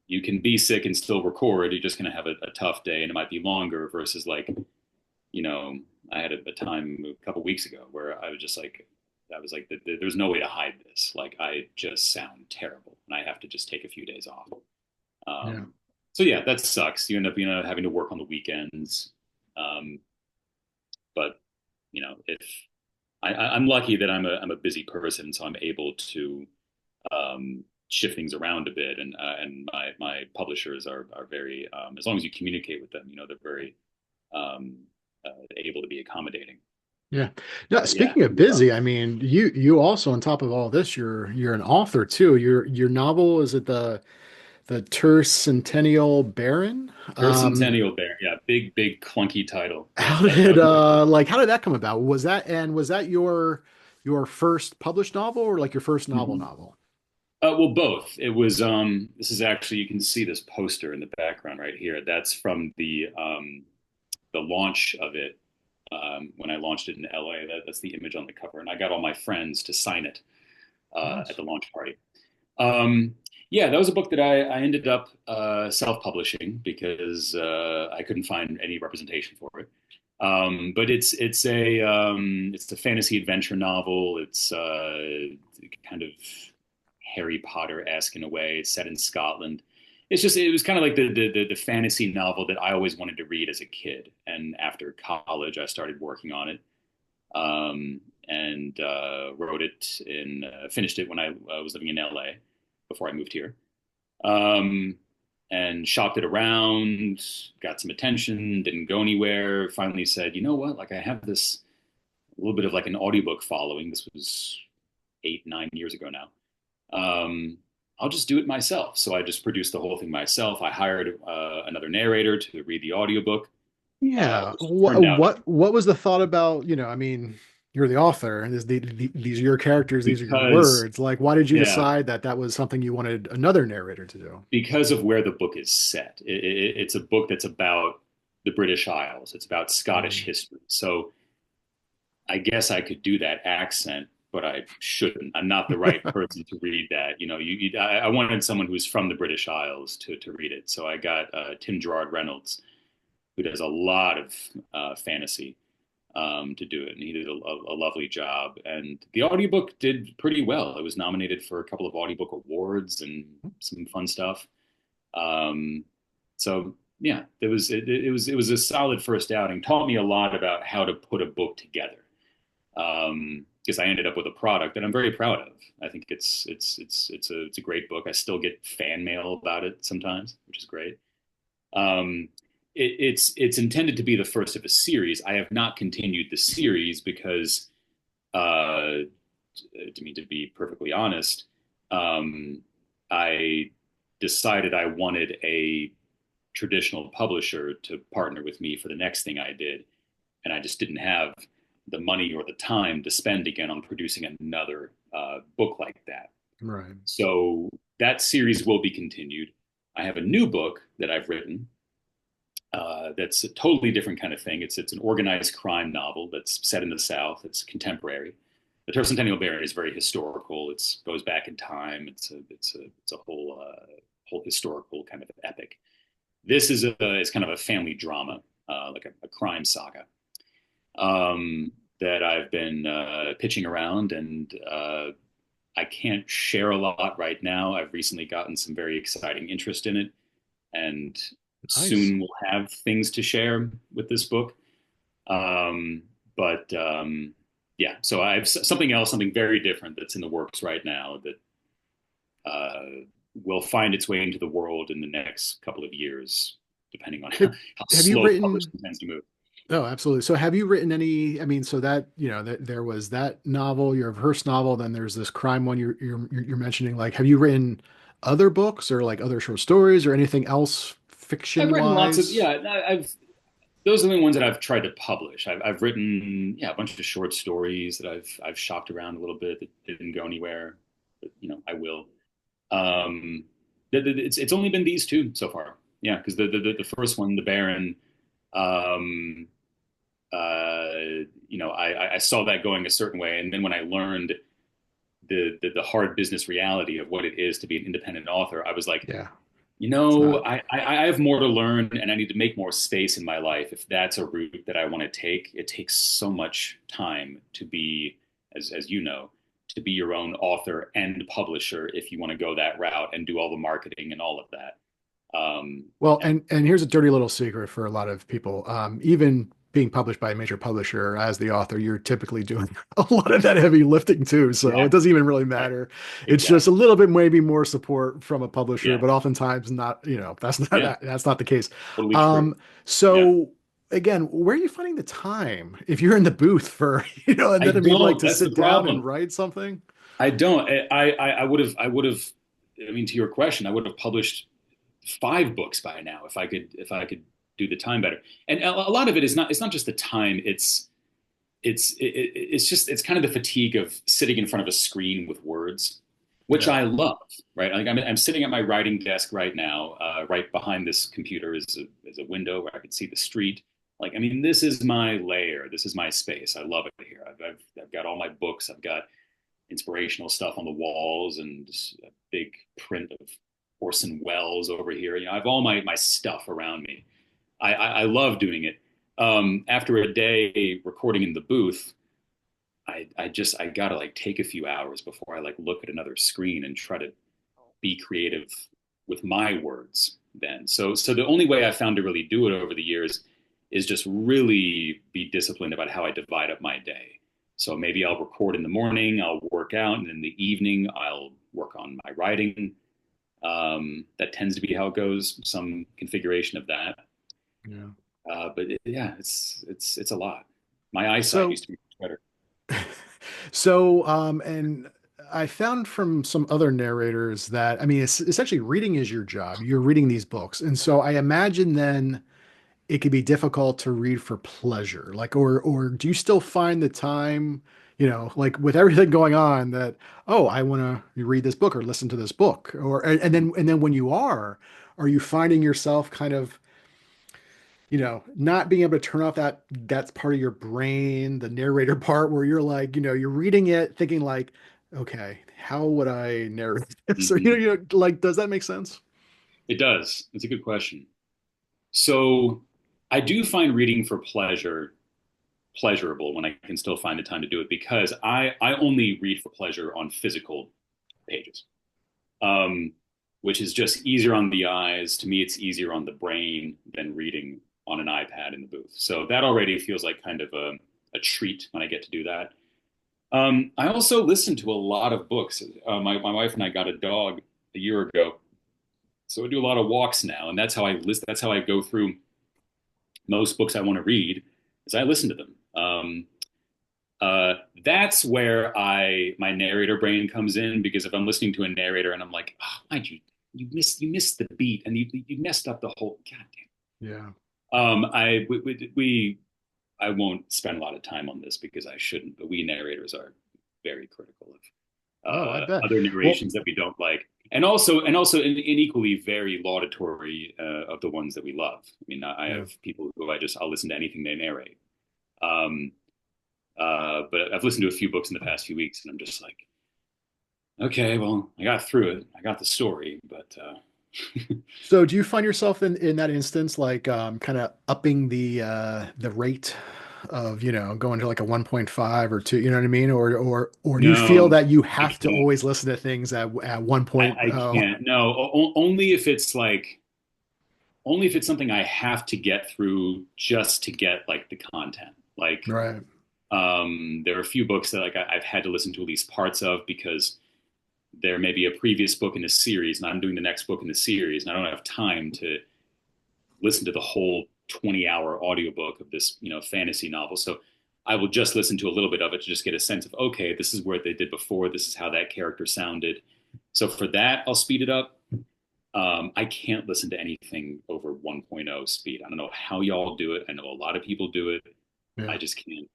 you can be sick and still record. You're just going to have a tough day and it might be longer versus like, you know, I had a time a couple weeks ago where I was like, there's no way to hide this. Like, I just sound terrible, and I have to just take a few days off. Yeah. Um, so yeah, that sucks. You end up, having to work on the weekends. Um, but if I'm lucky that I'm a busy person, so I'm able to shift things around a bit, and my publishers are very as long as you communicate with them, they're very um, able to be accommodating. Yeah. No, But yeah, speaking of busy, I mean, you also on top of all this, you're an author too. Your novel, is it the Tercentennial Baron? Tercentennial Bear, yeah, big clunky title. Yeah, How that did was how did that come about? Was that your first published novel or like your first novel Mhm. novel? Well, both. It was. This is actually, you can see this poster in the background right here. That's from the launch of it when I launched it in LA. That's the image on the cover, and I got all my friends to sign it at Nice. the launch party. Um, yeah, that was a book that I ended up self-publishing because I couldn't find any representation for it. But it's a fantasy adventure novel. It's kind of Harry Potter-esque in a way. It's set in Scotland. It was kind of like the fantasy novel that I always wanted to read as a kid. And after college, I started working on it and wrote it and finished it when I was living in LA before I moved here. Um, and shopped it around, got some attention, didn't go anywhere. Finally said, you know what? Like I have this a little bit of like an audiobook following. This was 8, 9 years ago now. I'll just do it myself. So I just produced the whole thing myself. I hired another narrator to read the audiobook, Yeah. which turned out What was the thought about, I mean, you're the author and these are your characters, these are your because words. Like, why did you yeah, decide that that was something you wanted another narrator to do? because of where the book is set. It's a book that's about the British Isles. It's about Scottish Mm. history. So I guess I could do that accent, but I shouldn't. I'm not the right person to read that. I wanted someone who's from the British Isles to read it. So I got Tim Gerard Reynolds, who does a lot of fantasy, to do it. And he did a lovely job. And the audiobook did pretty well. It was nominated for a couple of audiobook awards and some fun stuff. Um, so yeah, it was a solid first outing. Taught me a lot about how to put a book together. Because I ended up with a product that I'm very proud of. I think it's a great book. I still get fan mail about it sometimes, which is great. Um, it's intended to be the first of a series. I have not continued the series because, to be perfectly honest, I decided I wanted a traditional publisher to partner with me for the next thing I did, and I just didn't have the money or the time to spend again on producing another book like that. Right. So that series will be continued. I have a new book that I've written that's a totally different kind of thing. It's an organized crime novel that's set in the South. It's contemporary. The Tercentennial Baron is very historical. It goes back in time. It's a whole historical kind of epic. This is kind of a family drama, like a crime saga that I've been pitching around, and I can't share a lot right now. I've recently gotten some very exciting interest in it, and Nice. soon we'll have things to share with this book. Um, but yeah, so I have something else, something very different that's in the works right now that uh, will find its way into the world in the next couple of years, depending on Have, how have you slow written publishing tends to move. Oh, absolutely. So have you written any, I mean, so that, there was that novel, your first novel, then there's this crime one you're mentioning. Like, have you written other books or like other short stories or anything else I've fiction written lots of, wise? yeah, I've those are the only ones that I've tried to publish. I've written, yeah, a bunch of short stories that I've shopped around a little bit that didn't go anywhere, but I will. Um, it's only been these two so far. Yeah, because the first one, the Baron, um, I saw that going a certain way, and then when I learned the hard business reality of what it is to be an independent author, I was like, Yeah, it's not. I have more to learn, and I need to make more space in my life. If that's a route that I want to take, it takes so much time to be, as you know, to be your own author and publisher if you want to go that route and do all the marketing and all of that. Well, Yeah, and here's a dirty little secret for a lot of people. Even being published by a major publisher as the author, you're typically doing a lot of that heavy lifting too. So it exactly. doesn't even really Right. matter. It's just a Exactly. little bit maybe more support from a publisher, Yeah. but oftentimes not, Yeah. that's not the case. Totally true. Um, Yeah. so again, where are you finding the time if you're in the booth for, and I then I mean like don't. to That's the sit down and problem. write something? I don't. I would have. I mean, to your question, I would have published 5 books by now if I could do the time better. And a lot of it is not. It's not just the time. It's just it's kind of the fatigue of sitting in front of a screen with words, which Yeah. I love. Right. Like I'm sitting at my writing desk right now. Right behind this computer is a window where I can see the street. Like, I mean, this is my lair. This is my space. I love it here. I've got all my books. I've got inspirational stuff on the walls and a big print of Orson Welles over here. I have all my stuff around me. I love doing it. After a day recording in the booth, I gotta like take a few hours before I like look at another screen and try to be creative with my words. Then, so the only way I found to really do it over the years is just really be disciplined about how I divide up my day. So maybe I'll record in the morning, I'll work out, and in the evening I'll work on my writing. That tends to be how it goes. Some configuration of that. Yeah. Yeah, it's a lot. My eyesight So used to be much better. And I found from some other narrators that, I mean, it's essentially reading is your job. You're reading these books. And so I imagine then it could be difficult to read for pleasure. Like, or do you still find the time, like with everything going on that, oh, I want to read this book or listen to this book, or, and then when you are you finding yourself kind of not being able to turn off that's part of your brain, the narrator part where you're like, you're reading it thinking like, okay, how would I narrate this? Or, Mm-hmm. like, does that make sense? It does. It's a good question. So I do find reading for pleasurable when I can still find the time to do it because I only read for pleasure on physical pages, um, which is just easier on the eyes. To me, it's easier on the brain than reading on an iPad in the booth. So that already feels like kind of a treat when I get to do that. I also listen to a lot of books. My wife and I got a dog a year ago, so I do a lot of walks now, and that's how I list. That's how I go through most books I want to read. Is I listen to them. Uh, that's where my narrator brain comes in because if I'm listening to a narrator and I'm like, oh, mind you missed the beat and you messed up the whole goddamn. Yeah. I won't spend a lot of time on this because I shouldn't, but we narrators are very critical of Oh, I bet. other Well, narrations that we don't like, and also in equally very laudatory of the ones that we love. I mean, I yeah. have people who I'll listen to anything they narrate. Um, but I've listened to a few books in the past few weeks, and I'm just like, okay, well, I got through it. I got the story, but So do you find yourself in that instance like kind of upping the rate of, going to like a 1.5 or 2, you know what I mean? Or do you feel no, that you I have to can't. always listen to things at I 1.0? can't. No, only if it's like only if it's something I have to get through just to get like the content. Like Right. there are a few books that like I've had to listen to at least parts of because there may be a previous book in a series and I'm doing the next book in the series and I don't have time to listen to the whole 20-hour audiobook of this, fantasy novel. So I will just listen to a little bit of it to just get a sense of, okay, this is what they did before. This is how that character sounded. So for that, I'll speed it up. I can't listen to anything over 1.0 speed. I don't know how y'all do it. I know a lot of people do it. I Yeah. just can't.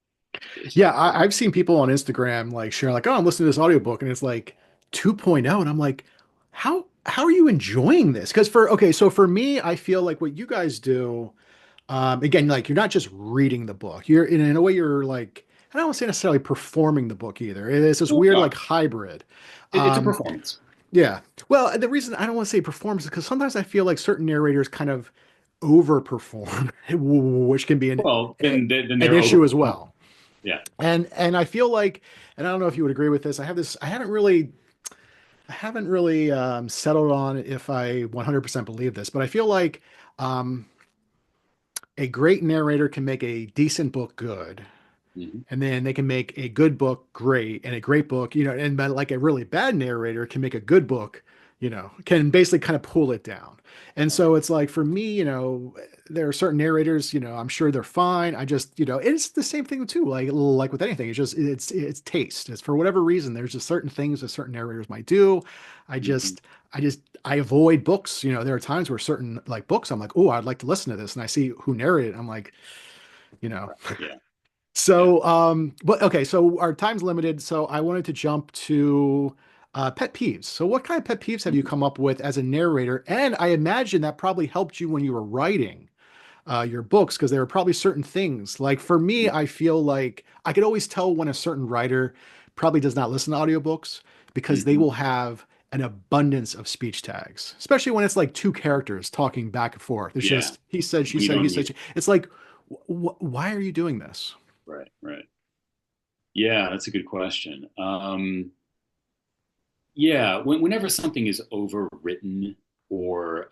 Yeah, I've seen people on Instagram like share like, oh, I'm listening to this audiobook and it's like 2.0 and I'm like, how are you enjoying this? Because for okay, so for me, I feel like what you guys do, again, like you're not just reading the book. You're in a way you're like, I don't want to say necessarily performing the book either. It's this Well, we weird like are. hybrid. It's a Um, performance. yeah. Well, the reason I don't want to say performance is because sometimes I feel like certain narrators kind of overperform, which can be Well, then an they're issue as overperforming. well. Yeah. And I feel like, and I don't know if you would agree with this. I haven't really settled on if I 100% believe this, but I feel like um, a great narrator can make a decent book good, Hmm. and then they can make a good book great, and a great book, and but like a really bad narrator can make a good book, can basically kind of pull it down. And so it's like for me, there are certain narrators, I'm sure they're fine. I just, it's the same thing too. Like with anything, it's taste. It's for whatever reason. There's just certain things that certain narrators might do. I Hmm. just, I avoid books. There are times where certain like books, I'm like, oh, I'd like to listen to this, and I see who narrated. I'm like, you know. Yeah. Yeah. So, but okay, so our time's limited, so I wanted to jump to pet peeves. So, what kind of pet peeves have you Mhm. come up with as a narrator? And I imagine that probably helped you when you were writing your books, because there are probably certain things. Like for me, I feel like I could always tell when a certain writer probably does not listen to audiobooks because they Mhm. will have an abundance of speech tags, especially when it's like two characters talking back and forth. It's Yeah. just he said, she When you said, he don't said. need. It's like, why are you doing this? Right. Right. Yeah, that's a good question. Yeah, whenever something is overwritten, or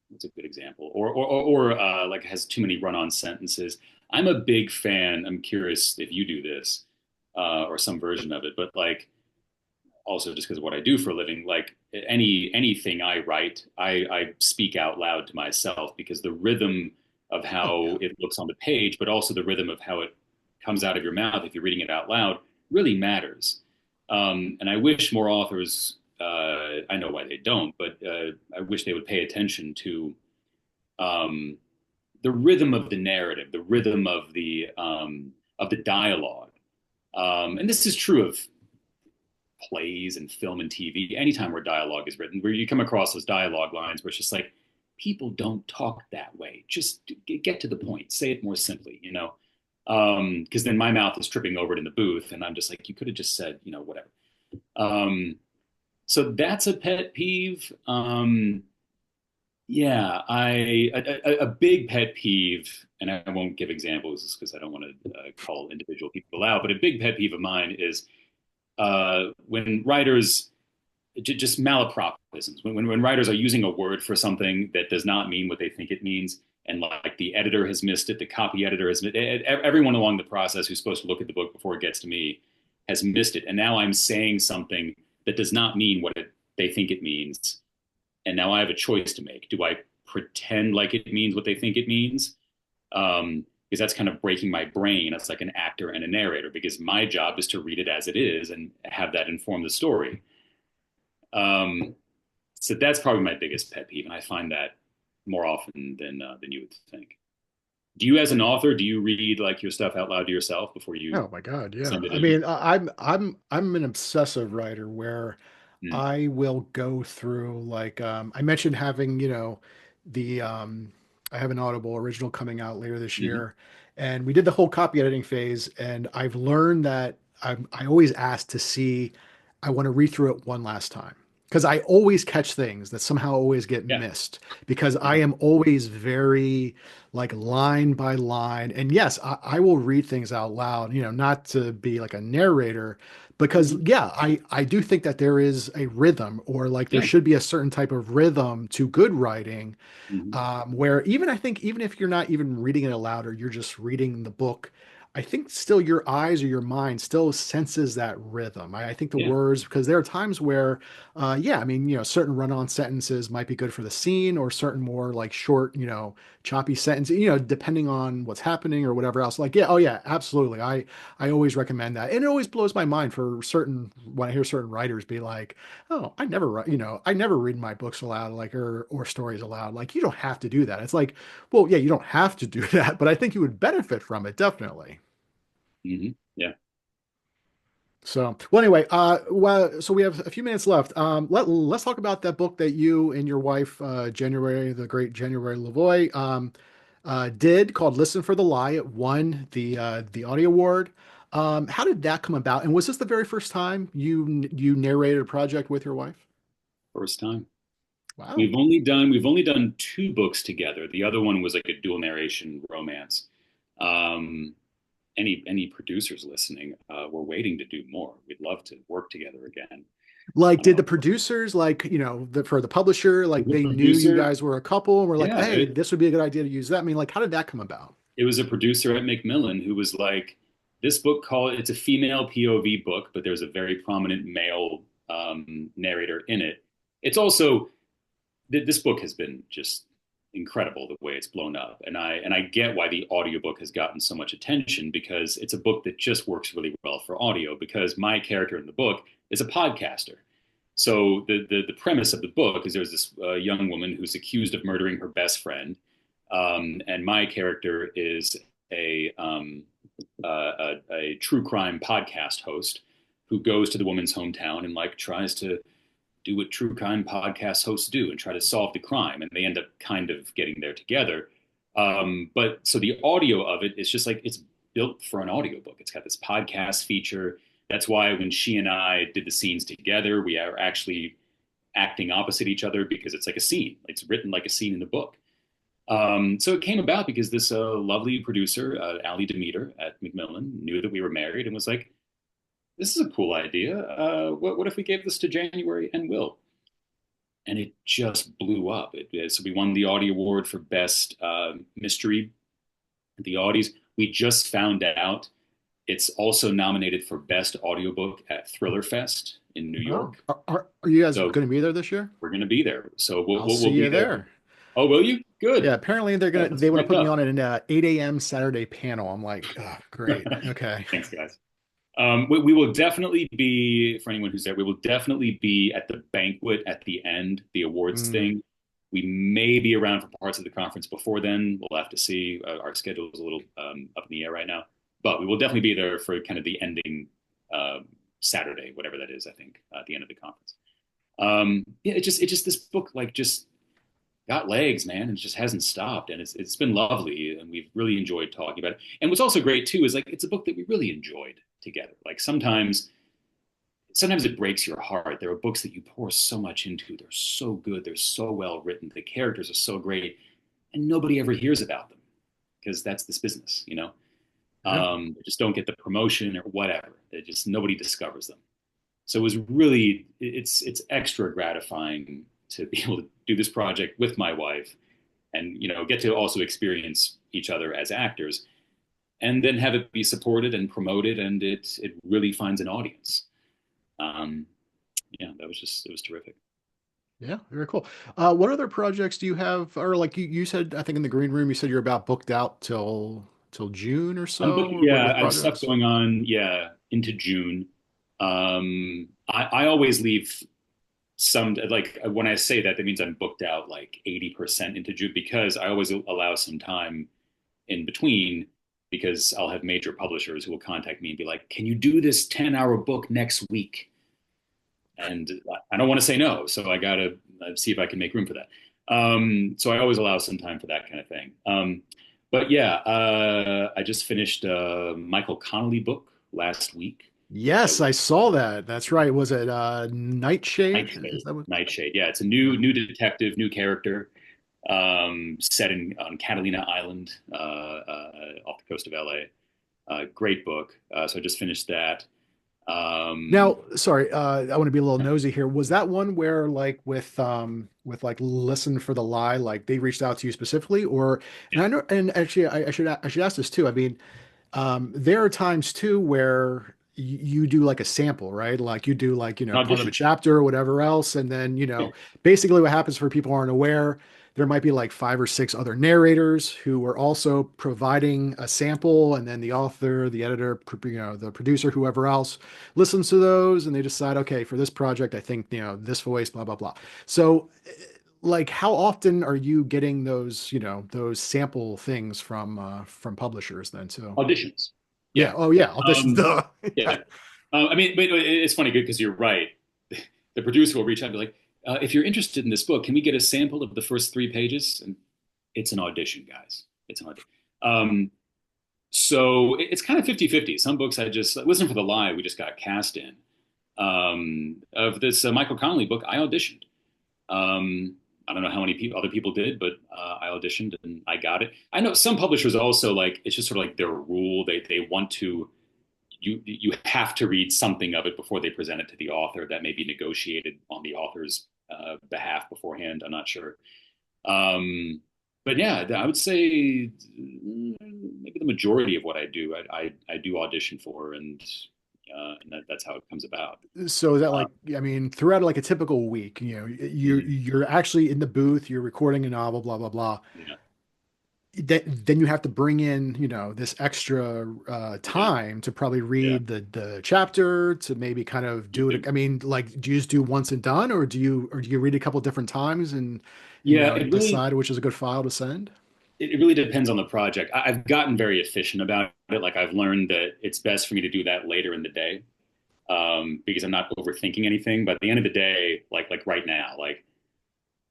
what's a good example, or like has too many run-on sentences, I'm a big fan. I'm curious if you do this, or some version of it, but like also just because of what I do for a living, like anything I write, I speak out loud to myself because the rhythm of Oh yeah. how it looks on the page, but also the rhythm of how it comes out of your mouth if you're reading it out loud, really matters. And I wish more authors, I know why they don't, but I wish they would pay attention to um, the rhythm of the narrative, the rhythm of the dialogue. And this is true of plays and film and TV, anytime where dialogue is written, where you come across those dialogue lines where it's just like, people don't talk that way. Just get to the point, say it more simply, Because then my mouth is tripping over it in the booth, and I'm just like, you could have just said, whatever. Um, so that's a pet peeve. Yeah, a big pet peeve, and I won't give examples because I don't want to call individual people out, but a big pet peeve of mine is when writers just malapropisms, when writers are using a word for something that does not mean what they think it means, and like the editor has missed it, the copy editor has missed it, everyone along the process who's supposed to look at the book before it gets to me has missed it, and now I'm saying something that does not mean what they think it means, and now I have a choice to make. Do I pretend like it means what they think it means? Because that's kind of breaking my brain as like an actor and a narrator, because my job is to read it as it is and have that inform the story. Um, so that's probably my biggest pet peeve, and I find that more often than you would think. Do you, as an author, do you read like your stuff out loud to yourself before you Oh my God, yeah. send it I in? mean, I'm an obsessive writer where Mm. I will go through like I mentioned having, the I have an Audible original coming out later this Mm-hmm. year, and we did the whole copy editing phase, and I've learned that I always ask to see, I want to read through it one last time. Because I always catch things that somehow always get Yeah. missed because I Mhm. am always very like line by line. And yes, I will read things out loud, not to be like a narrator, because Mhm. yeah, I do think that there is a rhythm or like there Yeah. should be a certain type of rhythm to good writing, Mhm. where even I think even if you're not even reading it aloud or you're just reading the book, I think still your eyes or your mind still senses that rhythm. I think the Yeah. words, because there are times where, yeah, I mean, certain run-on sentences might be good for the scene, or certain more like short, choppy sentences, depending on what's happening or whatever else. Like, yeah, oh yeah, absolutely. I always recommend that, and it always blows my mind for certain when I hear certain writers be like, oh, I never write, I never read my books aloud, like or stories aloud. Like, you don't have to do that. It's like, well, yeah, you don't have to do that, but I think you would benefit from it definitely. Yeah. So, well, anyway, so we have a few minutes left. Let's talk about that book that you and your wife, January, the great January Lavoie, did called "Listen for the Lie." It won the Audie Award. How did that come about? And was this the very first time you narrated a project with your wife? First time. Wow. We've only done two books together. The other one was like a dual narration romance. Um, any producers listening, we're waiting to do more. We'd love to work together again. Like, did the Um, producers, like, for the publisher, like, the they knew you producer, guys were a couple and were like, yeah, hey, this would be a good idea to use that? I mean, like, how did that come about? it was a producer at Macmillan who was like, this book called it's a female POV book, but there's a very prominent male narrator in it. It's also this book has been just incredible the way it's blown up, and I get why the audiobook has gotten so much attention because it's a book that just works really well for audio because my character in the book is a podcaster. So the premise of the book is there's this young woman who's accused of murdering her best friend, and my character is a true crime podcast host who goes to the woman's hometown and like tries to do what true crime podcast hosts do and try to solve the crime, and they end up kind of getting there together. But so the audio of it is just like it's built for an audiobook. It's got this podcast feature. That's why when she and I did the scenes together, we are actually acting opposite each other because it's like a scene. It's written like a scene in the book. So it came about because this lovely producer, Ali Demeter at Macmillan, knew that we were married and was like, this is a cool idea. What if we gave this to January and Will? And it just blew up. So we won the Audie Award for Best Mystery at the Audies. We just found out it's also nominated for Best Audiobook at Thriller Fest in New Oh, York. are you guys So going to be there this year? we're going to be there. So I'll we'll see be you there. there. Oh, will you? Yeah, Good. apparently Let's they want to link put me on up. an 8 a.m. Saturday panel. I'm like, oh, great. Okay. Thanks, guys. We will definitely be, for anyone who's there, we will definitely be at the banquet at the end, the awards Mm, thing. We may be around for parts of the conference before then. We'll have to see. Our schedule is a little up in the air right now, but we will definitely be there for kind of the ending uh, Saturday, whatever that is. I think at the end of the conference. Yeah, it just this book like just got legs, man, and it just hasn't stopped, and it's been lovely, and we've really enjoyed talking about it. And what's also great too is like it's a book that we really enjoyed together. Like sometimes it breaks your heart. There are books that you pour so much into. They're so good. They're so well written. The characters are so great, and nobody ever hears about them because that's this business, you know. yeah. They just don't get the promotion or whatever. They just nobody discovers them. So it was really it's extra gratifying to be able to do this project with my wife and get to also experience each other as actors and then have it be supported and promoted and it really finds an audience. um, yeah, that was just it was terrific. Yeah, very cool. What other projects do you have? Or like you said, I think in the green room, you said you're about booked out till June or I'm so, booking, or yeah, with I have stuff projects. going on, yeah, into June. I always leave some, like when I say that, that means I'm booked out like 80% into June because I always allow some time in between because I'll have major publishers who will contact me and be like, can you do this 10-hour book next week? And I don't want to say no. So I got to see if I can make room for that. So I always allow some time for that kind of thing. But yeah, I just finished a Michael Connolly book last week. That Yes, was I saw that. That's right. Was it Nightshade? Is Nightshade. that what? Nightshade. Yeah, it's a new detective, new character, set in on Catalina Island, off the coast of LA. Great book. So I just finished that. Um, Now, sorry, I want to be a little nosy here. Was that one where like with like Listen for the Lie, like they reached out to you specifically, or yeah. and I know and actually I should ask this too. I mean, There are times too where you do like a sample, right? Like you do like, An part of a audition. chapter or whatever else. And then, Yeah. basically what happens for people who aren't aware, there might be like five or six other narrators who are also providing a sample. And then the author, the editor, the producer, whoever else listens to those and they decide, okay, for this project, I think, this voice, blah, blah, blah. So like how often are you getting those, those sample things from publishers then too? Auditions. Yeah. Yeah. Oh, yeah. Auditions. Um, Duh. yeah. Yeah. I mean, but it's funny good because you're right. The producer will reach out and be like, if you're interested in this book, can we get a sample of the first 3 pages? And it's an audition, guys. It's an audition. So it's kind of 50-50. Some books I just, Listen for the Lie, we just got cast in. Of this Michael Connelly book, I auditioned. I don't know how many other people did, but I auditioned and I got it. I know some publishers also like it's just sort of like their rule. They want to you have to read something of it before they present it to the author. That may be negotiated on the author's behalf beforehand. I'm not sure. But yeah, I would say maybe the majority of what I do, I do audition for, and that's how it comes about. So is that Uh, like, I mean, throughout like a typical week, you're mhm, you're actually in the booth, you're recording a novel, blah, blah, blah. yeah, Then you have to bring in, this extra yeah, time to probably yeah. read the chapter to maybe kind of You do do. it. I mean, like, do you just do once and done, or do you read a couple different times and Yeah, it really decide which is a good file to send? it really depends on the project. I've gotten very efficient about it. Like I've learned that it's best for me to do that later in the day because I'm not overthinking anything. But at the end of the day, like right now, like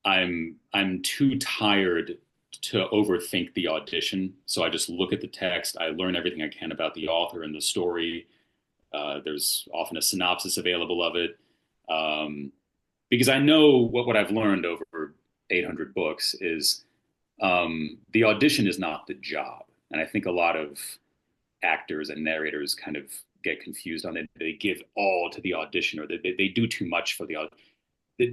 I'm too tired to overthink the audition. So I just look at the text. I learn everything I can about the author and the story. There's often a synopsis available of it because I know what I've learned over 800 books is the audition is not the job. And I think a lot of actors and narrators kind of get confused on it. They give all to the audition or they do too much for the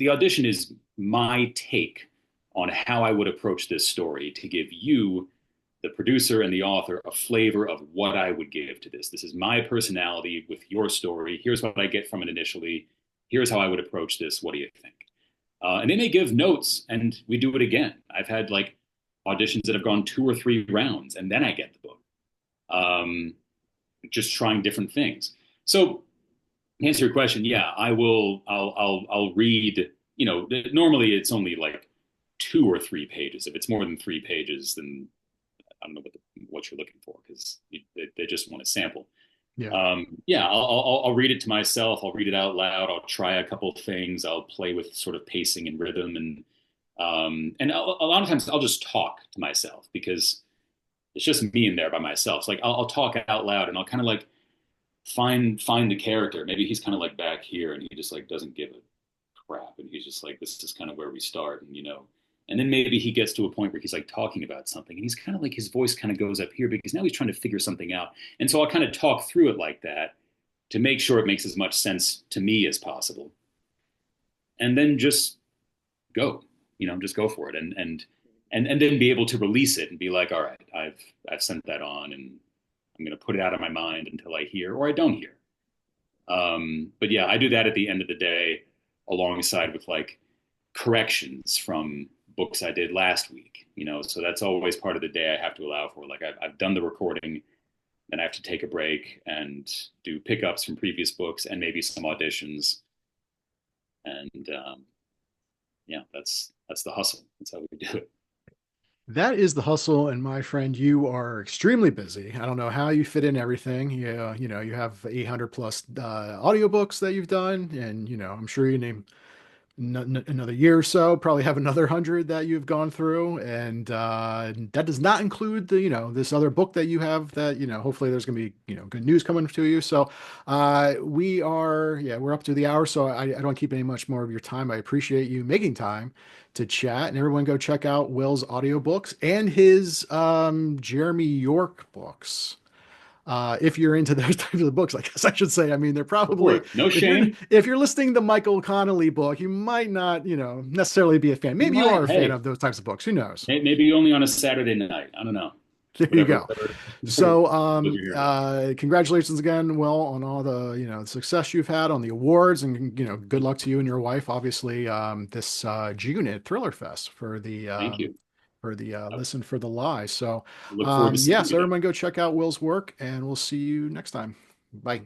audition is my take on how I would approach this story to give you, the producer and the author, a flavor of what I would give to this. This is my personality with your story. Here's what I get from it initially. Here's how I would approach this. What do you think? And they may give notes and we do it again. I've had like auditions that have gone 2 or 3 rounds and then I get the book. Um, just trying different things. So to answer your question, yeah, I will. I'll read. Normally it's only like 2 or 3 pages. If it's more than 3 pages, then I don't know what you're looking for because they just want a sample. Yeah. Yeah, I'll read it to myself. I'll read it out loud. I'll try a couple of things. I'll play with sort of pacing and rhythm, and a lot of times I'll just talk to myself because it's just me in there by myself. So like I'll talk out loud and I'll kind of like find the character. Maybe he's kind of like back here and he just like doesn't give a crap and he's just like this is kind of where we start and then maybe he gets to a point where he's like talking about something and he's kind of like his voice kind of goes up here because now he's trying to figure something out. And so I'll kind of talk through it like that to make sure it makes as much sense to me as possible. And then just go for it and then be able to release it and be like, all right, I've sent that on and I'm going to put it out of my mind until I hear or I don't hear. But yeah, I do that at the end of the day alongside with like corrections from books I did last week. So that's always part of the day I have to allow for. Like I've done the recording, then I have to take a break and do pickups from previous books and maybe some auditions. And yeah, that's the hustle. That's how we do it. That is the hustle, and my friend, you are extremely busy. I don't know how you fit in everything. Yeah, you have 800 plus audiobooks that you've done, and I'm sure you name another year or so, probably have another 100 that you've gone through, and that does not include the this other book that you have that hopefully there's going to be good news coming to you. So we're up to the hour, so I don't keep any much more of your time. I appreciate you making time to chat, and everyone go check out Will's audiobooks and his Jeremy York books. If you're into those types of books, I guess I should say. I mean, they're Go for probably it. No if you're shame. if you're listening to Michael Connelly book, you might not, necessarily be a fan. You Maybe you are might. a fan Hey, of those types of books. Who knows? maybe only on a Saturday night. I don't know. There you whatever, go. whatever, So, whatever you're here. congratulations again, Will, on all the, success you've had on the awards, and good luck to you and your wife, obviously, this June at Thriller Fest Thank you. for the I Listen for the Lie. So, look forward to yeah, seeing so you there. everyone go check out Will's work, and we'll see you next time. Bye.